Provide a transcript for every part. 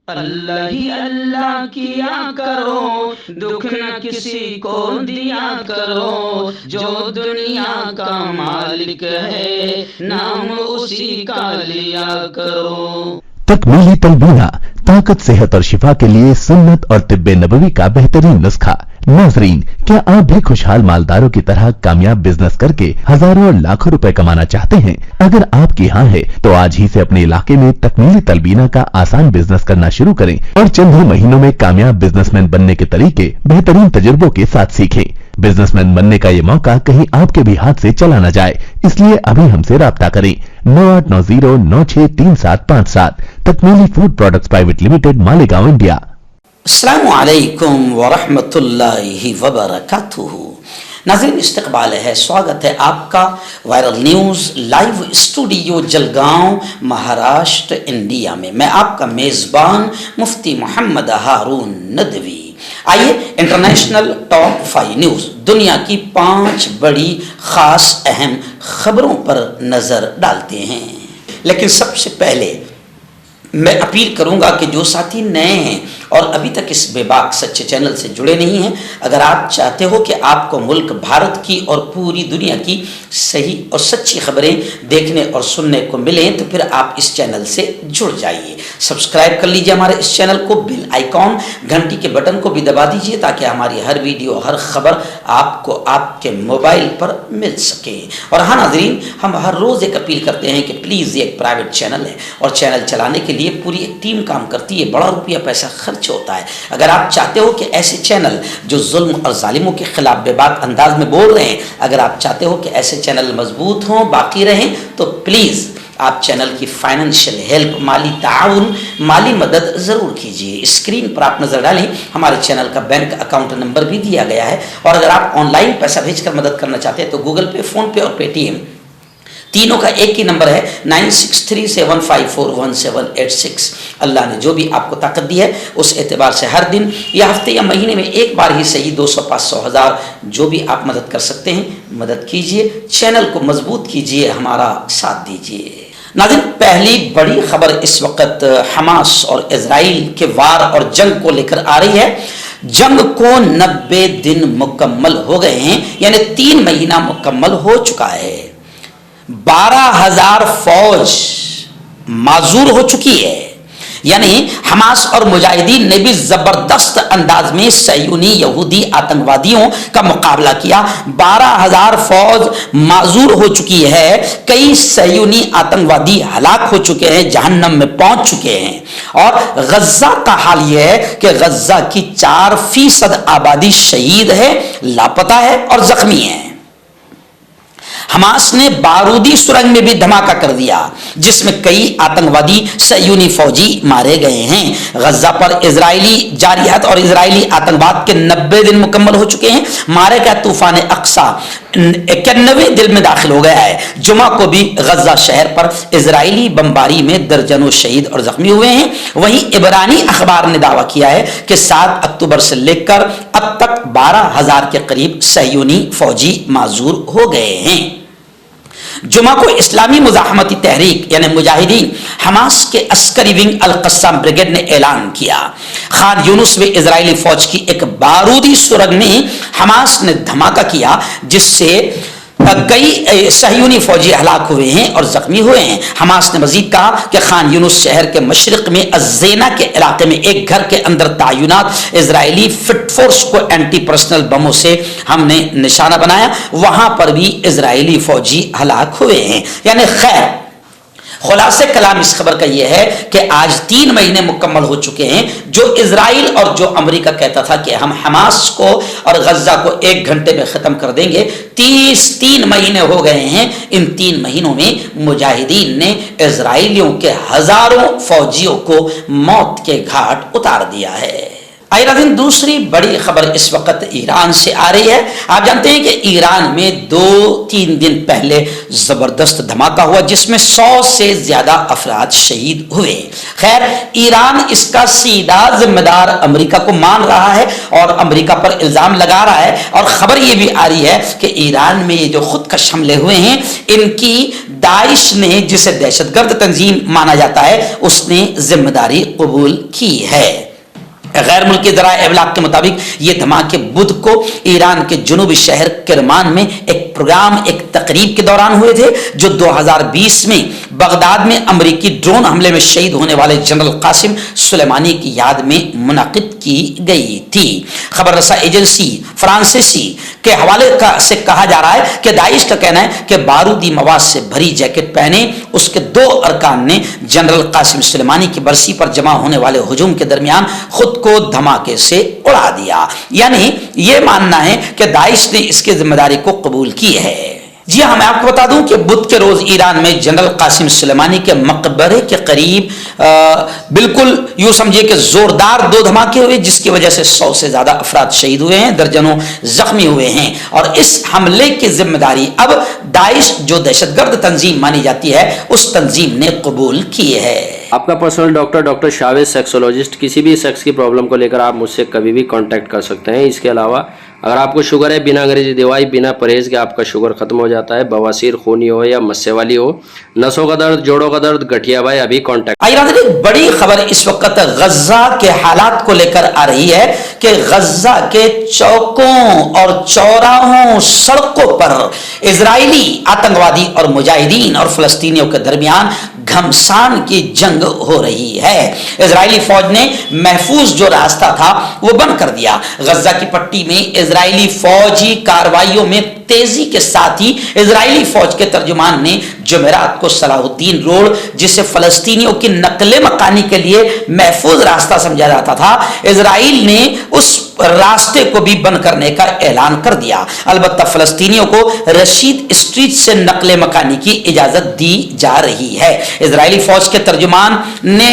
اللہ ہی اللہ کیا کرو، دکھ نہ کسی کو دیا کرو، جو دنیا کا مالک ہے نام اسی کا لیا کرو۔ تکمیلی تلبینہ، طاقت، صحت اور شفا کے لیے سنت اور طب نبوی کا بہترین نسخہ۔ ناظرین، کیا آپ بھی خوشحال مالداروں کی طرح کامیاب بزنس کر کے ہزاروں اور لاکھوں روپے کمانا چاہتے ہیں؟ اگر آپ کی ہاں ہے تو آج ہی سے اپنے علاقے میں تکمیلی تلبینہ کا آسان بزنس کرنا شروع کریں اور چند ہی مہینوں میں کامیاب بزنس مین بننے کے طریقے بہترین تجربوں کے ساتھ سیکھیں۔ بزنس مین بننے کا یہ موقع کہیں آپ کے بھی ہاتھ سے چلا نہ جائے، اس لیے ابھی ہم سے رابطہ کریں۔ 9890963757 تکمیلی food products private limited, Malegaon, India. السلام علیکم ورحمۃ اللہ وبرکاتہ۔ ناظرین، استقبال ہے، سواگت ہے آپ کا viral news live studio Jalgaon, Maharashtra, India میں۔ میں آپ کا میزبان مفتی محمد ہارون ندوی۔ آئیے انٹرنیشنل ٹاپ 5 نیوز، دنیا کی 5 بڑی خاص اہم خبروں پر نظر ڈالتے ہیں۔ لیکن سب سے پہلے میں اپیل کروں گا کہ جو ساتھی نئے ہیں اور ابھی تک اس بے باک سچے چینل سے جڑے نہیں ہیں، اگر آپ چاہتے ہو کہ آپ کو ملک بھارت کی اور پوری دنیا کی صحیح اور سچی خبریں دیکھنے اور سننے کو ملیں تو پھر آپ اس چینل سے جڑ جائیے۔ سبسکرائب کر لیجئے ہمارے اس چینل کو، بیل آئیکن گھنٹی کے بٹن کو بھی دبا دیجئے تاکہ ہماری ہر ویڈیو، ہر خبر آپ کو آپ کے موبائل پر مل سکے۔ اور ہاں ناظرین، ہم ہر روز ایک اپیل کرتے ہیں کہ پلیز، یہ ایک پرائیویٹ چینل ہے اور چینل چلانے کے لیے پوری ایک ٹیم کام کرتی ہے، بڑا روپیہ پیسہ خرچ ہوتا ہے۔ اگر آپ چاہتے ہو کہ ایسے چینل جو ظلم اور ظالموں کے خلاف بے باک انداز میں بول رہے ہیں، اگر آپ چاہتے ہو کہ ایسے چینل مضبوط ہوں، باقی رہیں، تو پلیز آپ چینل کی فائنینشیل ہیلپ، مالی تعاون، مالی مدد ضرور کیجیے۔ اسکرین پر آپ نظر ڈالیں، ہمارے چینل کا بینک اکاؤنٹ نمبر بھی دیا گیا ہے، اور اگر آپ آن لائن پیسہ بھیج کر مدد کرنا چاہتے ہیں تو گوگل پے، فون پے اور پے ٹی ایم تینوں کا ایک ہی نمبر ہے، 9637541786۔ اللہ نے جو بھی آپ کو طاقت دی ہے اس اعتبار سے ہر دن یا ہفتے یا مہینے میں ایک بار ہی صحیح 200، 500، 1000 جو بھی آپ مدد کر سکتے ہیں مدد کیجئے، چینل کو مضبوط کیجئے، ہمارا ساتھ دیجئے۔ ناظرین، پہلی بڑی خبر اس وقت حماس اور اسرائیل کے وار اور جنگ کو لے کر آ رہی ہے۔ جنگ کو 90 دن مکمل ہو گئے ہیں، یعنی 3 مہینہ مکمل ہو چکا ہے۔ 12,000 فوج معذور ہو چکی ہے، یعنی حماس اور مجاہدین نے بھی زبردست انداز میں صہیونی یہودی آتنکوادیوں کا مقابلہ کیا۔ 12,000 فوج معذور ہو چکی ہے، کئی صہیونی آتنکوادی ہلاک ہو چکے ہیں، جہنم میں پہنچ چکے ہیں۔ اور غزہ کا حال یہ ہے کہ غزہ کی 4% آبادی شہید ہے، لاپتہ ہے اور زخمی ہے۔ حماس نے بارودی سرنگ میں بھی دھماکہ کر دیا جس میں کئی آتنکوادی صہیونی فوجی مارے گئے ہیں۔ غزہ پر اسرائیلی جارحیت اور اسرائیلی آتنکواد کے 90 دن مکمل ہو چکے ہیں۔ مارے گئے طوفان اقصی 91 دن میں داخل ہو گیا ہے۔ جمعہ کو بھی غزہ شہر پر اسرائیلی بمباری میں درجنوں شہید اور زخمی ہوئے ہیں۔ وہیں عبرانی اخبار نے دعویٰ کیا ہے کہ 7 اکتوبر سے لے کر اب تک 12,000 کے قریب صہیونی فوجی معذور ہو گئے ہیں۔ جمعہ کو اسلامی مزاحمتی تحریک یعنی مجاہدین حماس کے عسکری ونگ القسام بریگیڈ نے اعلان کیا، خان یونس میں اسرائیلی فوج کی ایک بارودی سرنگ میں حماس نے دھماکہ کیا جس سے کئی صہیونی فوجی ہلاک ہوئے ہیں اور زخمی ہوئے ہیں۔ حماس نے مزید کہا کہ خان یونس شہر کے مشرق میں الزینا کے علاقے میں ایک گھر کے اندر تعینات اسرائیلی فٹ فورس کو اینٹی پرسنل بموں سے ہم نے نشانہ بنایا، وہاں پر بھی اسرائیلی فوجی ہلاک ہوئے ہیں۔ یعنی خیر، خلاصے کلام اس خبر کا یہ ہے کہ آج 3 مہینے مکمل ہو چکے ہیں۔ جو اسرائیل اور جو امریکہ کہتا تھا کہ ہم حماس کو اور غزہ کو 1 گھنٹے میں ختم کر دیں گے، 3 مہینے ہو گئے ہیں۔ ان 3 مہینوں میں مجاہدین نے اسرائیلیوں کے ہزاروں فوجیوں کو موت کے گھاٹ اتار دیا ہے۔ آئے ناظرین، دوسری بڑی خبر اس وقت ایران سے آ رہی ہے۔ آپ جانتے ہیں کہ ایران میں 2-3 دن پہلے زبردست دھماکہ ہوا جس میں 100 سے زیادہ افراد شہید ہوئے۔ خیر، ایران اس کا سیدھا ذمہ دار امریکہ کو مان رہا ہے اور امریکہ پر الزام لگا رہا ہے، اور خبر یہ بھی آ رہی ہے کہ ایران میں یہ جو خودکش حملے ہوئے ہیں ان کی दाइश ने जिसे दहशतगर्द तंजीम माना जाता है उसने जिम्मेदारी कबूल की है। गैर मुल्की ज़राए इबलाग के मुताबिक ये धमाके बुध को ईरान के जुनूबी शहर किरमान में एक प्रोग्राम, एक तकरीब के दौरान हुए थे, जो 2020 में बगदाद में अमरीकी ड्रोन हमले में शहीद होने वाले जनरल कासिम सुलेमानी की याद में मुनाकिद की गई थी। खबर रसा एजेंसी फ्रांसीसी के हवाले से कहा जा रहा है कि दाइश का कहना है कि बारूदी मवाद से भरी जैकेट पहने उसके 2 अरकान ने जनरल कासिम सुलेमानी की बरसी पर जमा होने वाले हुजूम के दरमियान खुद को धमाके से उड़ा दिया। यानी यह मानना है कि दाइश ने इसकी जिम्मेदारी को कबूल की है। जी हाँ, मैं आपको बता दूं कि बुध के रोज ईरान में जनरल कासिम सुलेमानी के मकबरे के करीब बिल्कुल यूं समझिए कि जोरदार 2 धमाके हुए, जिसकी वजह से 100 से ज्यादा अफराद शहीद हुए हैं, दर्जनों जख्मी हुए हैं। और इस हमले की जिम्मेदारी अब दाइश, जो दहशतगर्द तंजीम मानी जाती है, उस तंजीम ने कबूल की है। आपका पर्सनल डॉक्टर शावेज सेक्सोलॉजिस्ट। किसी भी सेक्स की प्रॉब्लम को लेकर आप मुझसे कभी भी कांटेक्ट कर सकते हैं। इसके अलावा अगर आपको शुगर है, बिना अंग्रेजी दवाई, बिना परहेज के आपका शुगर खत्म हो जाता है, बवासीर, खूनी हो या मस्से वाली हो, नसों का दर्द, जोड़ों का दर्द, गठिया भाई, अभी कांटेक्ट। आइए, बड़ी खबर इस वक्त गज्जा के हालात को लेकर आ रही है कि गज्जा के चौकों और चौराहों, सड़कों पर इजरायली आतंकवादी और मुजाहिदीन और फलस्तीनियों के दरमियान घमसान की जंग हो रही है। इजरायली फौज ने महफूज जो रास्ता था वो बंद कर दिया। गज्जा की पट्टी में इजरायली फौजी कार्रवाइयों में तेजी के साथ ही इजरायली फौज के तर्जुमान ने जुमेरात को सलाहुद्दीन रोड, जिसे फलस्तीनियों की नकले मकानी के लिए महफूज रास्ता समझा जाता था, इजराइल ने उस रास्ते को भी बंद करने का ऐलान कर दिया। अलबत्ता फलस्तीनियों को रशीद स्ट्रीट से नकले मकानी की इजाजत दी जा रही है। इजरायली फौज के तर्जुमान ने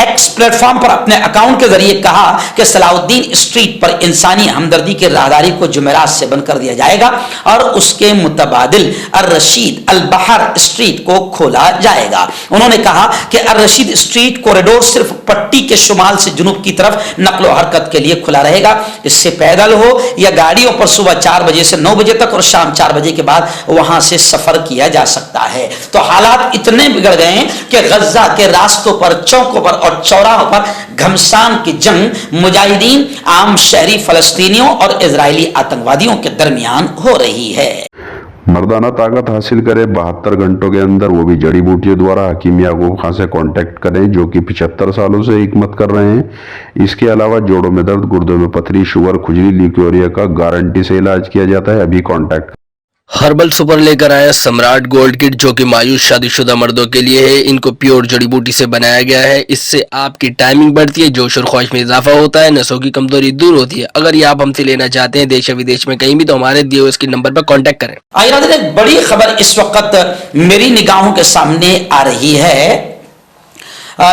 एक्स प्लेटफॉर्म पर अपने अकाउंट के जरिए कहा कि सलाहुद्दीन स्ट्रीट पर इंसानी हमदर्दी की राहदारी को जुमेरात से बंद कर दिया जाएगा और उसके मुतबादिल अर रशीद अल बहर स्ट्रीट को खोला जाएगा। उन्होंने कहा कि अर रशीद स्ट्रीट कॉरिडोर सिर्फ पट्टी के शुमाल से जुनूब की तरफ नकलो हरकत के लिए खुला रहेगा। इससे पैदल हो या गाड़ियों पर सुबह 4 बजे से 9 बजे तक और शाम 4 बजे के बाद वहां से सफर किया जा सकता है। तो हालात इतने बिगड़ गए हैं कि गज्जा के रास्तों पर, चौकों पर और चौराहों पर घमसान की जंग मुजाहिदीन, आम शहरी फलस्तीनियों और इजरायली आतंकवादियों के दरमियान हो रही है। मर्दाना ताकत हासिल करे 72 घंटों के अंदर, वो भी जड़ी बूटियों द्वारा। हकीम याकूब खान से कांटेक्ट करें, जो कि 75 सालों से हिकमत कर रहे हैं। इसके अलावा जोड़ों में दर्द, गुर्दों में पथरी, शुगर, खुजली, ल्यूकोरिया का गारंटी से इलाज किया जाता है। अभी कांटेक्ट। हर्बल सुपर लेकर आया सम्राट गोल्ड किट, जो कि मायूस शादीशुदा मर्दों के लिए है। इनको प्योर जड़ी बूटी से बनाया गया है। इससे आपकी टाइमिंग बढ़ती है, जोश और ख्वाहिश में इजाफा होता है, नसों की कमजोरी दूर होती है। अगर ये आप हमसे लेना चाहते हैं देश या विदेश में कहीं भी, तो हमारे दिए हुए इसके नंबर पर कांटेक्ट करें। आइए, एक बड़ी खबर इस वक्त मेरी निगाहों के सामने आ रही है।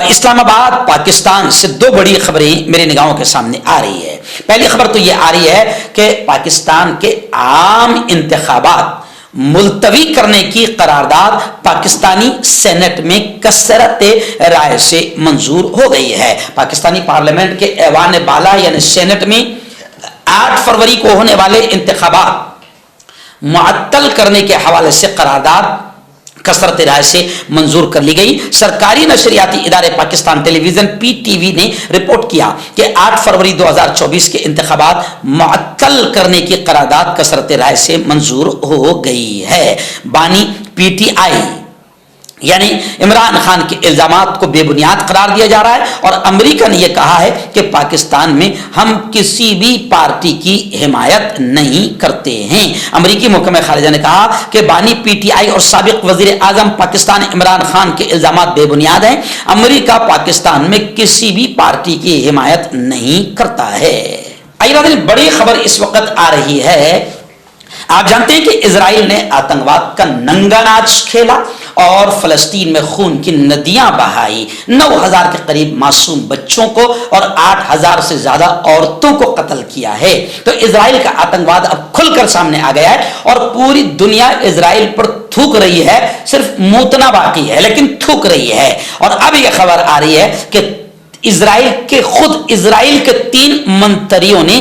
इस्लामाबाद, पाकिस्तान से 2 बड़ी खबरें मेरी निगाहों के सामने आ रही है। पहली खबर तो यह आ रही है कि पाकिस्तान के आम इंतखाबात मुलतवी करने की करारदाद पाकिस्तानी सेनेट में कसरत राय से मंजूर हो गई है। पाकिस्तानी पार्लियामेंट के ऐवान बाला यानी सेनेट में 8 फरवरी को होने वाले इंतखाबात मुअत्तल करने के हवाले से करारदाद कसरत राय से मंजूर कर ली गई। सरकारी नशरियाती इदारे पाकिस्तान टेलीविजन PTV ने रिपोर्ट किया कि 8 फरवरी 2024 के इंतखाबात मुअत्तल करने की करारदाद कसरत राय से मंजूर हो गई है। बानी PTI यानी इमरान खान के इल्जामात को बेबुनियाद करार दिया जा रहा है और अमेरिका ने यह कहा है कि पाकिस्तान में हम किसी भी पार्टी की हिमायत नहीं करते हैं। अमेरिकी महकमा खारिजा ने कहा कि बानी PTI और साबिक वजीर आजम पाकिस्तान इमरान खान के इल्जामात बेबुनियाद हैं। अमेरिका पाकिस्तान में किसी भी पार्टी की हिमायत नहीं करता है। आइए, बड़ी खबर इस वक्त आ रही है। आप जानते हैं कि इजराइल ने आतंकवाद का नंगा नाच खेला और फलस्तीन में खून की नदियां बहाई। 9000 के करीब मासूम बच्चों को और 8000 से ज्यादा औरतों को कत्ल किया है। तो इजराइल का आतंकवाद अब खुलकर सामने आ गया है और पूरी दुनिया इजराइल पर थूक रही है। सिर्फ मूतना बाकी है, लेकिन थूक रही है। और अब यह खबर आ रही है कि इजराइल के 3 मंत्रियों ने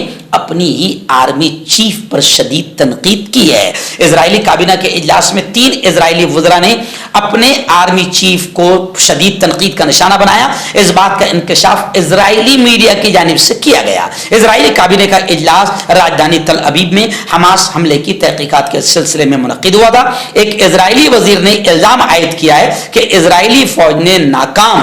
अपनी ही आर्मी चीफ पर शदीद तनकीद की है। इजरायली काबीना के इजलास में 3 इजरायली वज़रा ने अपने आर्मी चीफ को शदीद तनकीद का निशाना बनाया। इस बात का इंकशाफ इजरायली मीडिया की जानिब से किया गया। इजरायली काबीने का इजलास राजधानी तल अबीब में हमास हमले की तहकीकात के सिलसिले में मुनक्किद हुआ था। एक इजरायली वजीर ने इल्जाम आयद किया है कि इजरायली फौज ने नाकाम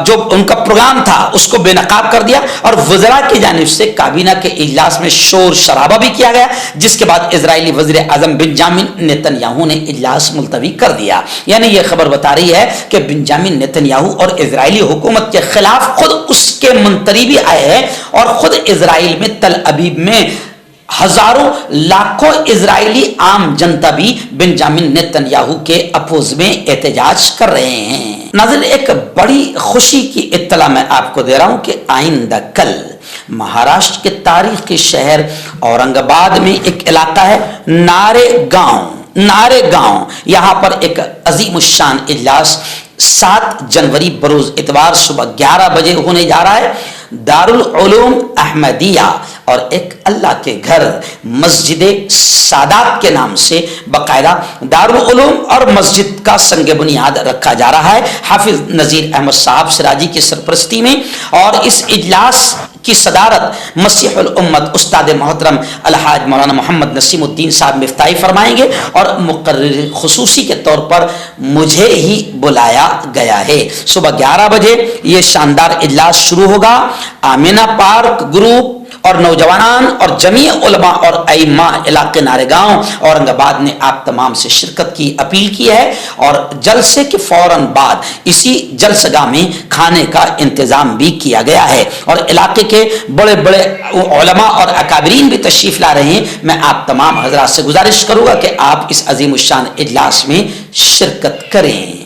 जो उनका प्रोग्राम था उसको बेनकाब कर दिया और वज़रा की जानिब से काबीना के इजलास में शोर शराबा भी किया गया, जिसके बाद इजरायली वज़ीर आज़म बिंजामिन नेतन्याहू ने इजलास मुलतवी कर दिया। यानी यह खबर बता रही है कि बिंजामिन नेतन्याहू और इजरायली हुकूमत के खिलाफ खुद उसके मंत्री भी आए हैं और खुद इजराइल में तल अबीब में हजारों लाखों इजरायली आम जनता भी बिंजामिन नेतन्याहू के अपोज में एहतजाज कर रहे हैं। नाज़रीन, एक बड़ी खुशी की इत्तला मैं आपको दे रहा हूं कि आइंदा कल महाराष्ट्र के तारीखी शहर औरंगाबाद में एक इलाका है नारेगांव, यहां पर एक अजीमुशान इजलास 7 जनवरी बरोज इतवार सुबह 11 बजे होने जा रहा है। दारुल उलूम अहमदिया और एक अल्लाह के घर मस्जिद सादात के नाम से बाकायदा दारुल उलूम और मस्जिद का संग बुनियाद रखा जा रहा है हाफिज नजीर अहमद साहब सिराजी की सरपरस्ती में। और इस इजलास की सदारत मसीहुल उम्मत उस्ताद मोहतरम अलहाज मौलाना मोहम्मद नसीमुद्दीन साहब मिफ्ताही फरमाएंगे और मुकर्रिर खुसूसी के तौर पर मुझे ही बुलाया गया है। सुबह 11 बजे ये शानदार इजलास शुरू होगा। आमिना पार्क ग्रुप और नौजवान और जमी उलमा और अइम्मा इलाके नारेगांव औरंगाबाद ने आप तमाम से शिरकत की अपील की है और जलसे के फौरन बाद इसी जलसगाह में खाने का इंतजाम भी किया गया है और इलाके के बड़े बड़े उलमा और अकाबरीन भी तशरीफ ला रहे हैं। मैं आप तमाम हजरात से गुजारिश करूंगा कि आप इस अजीमुशान इजलास में शिरकत करें।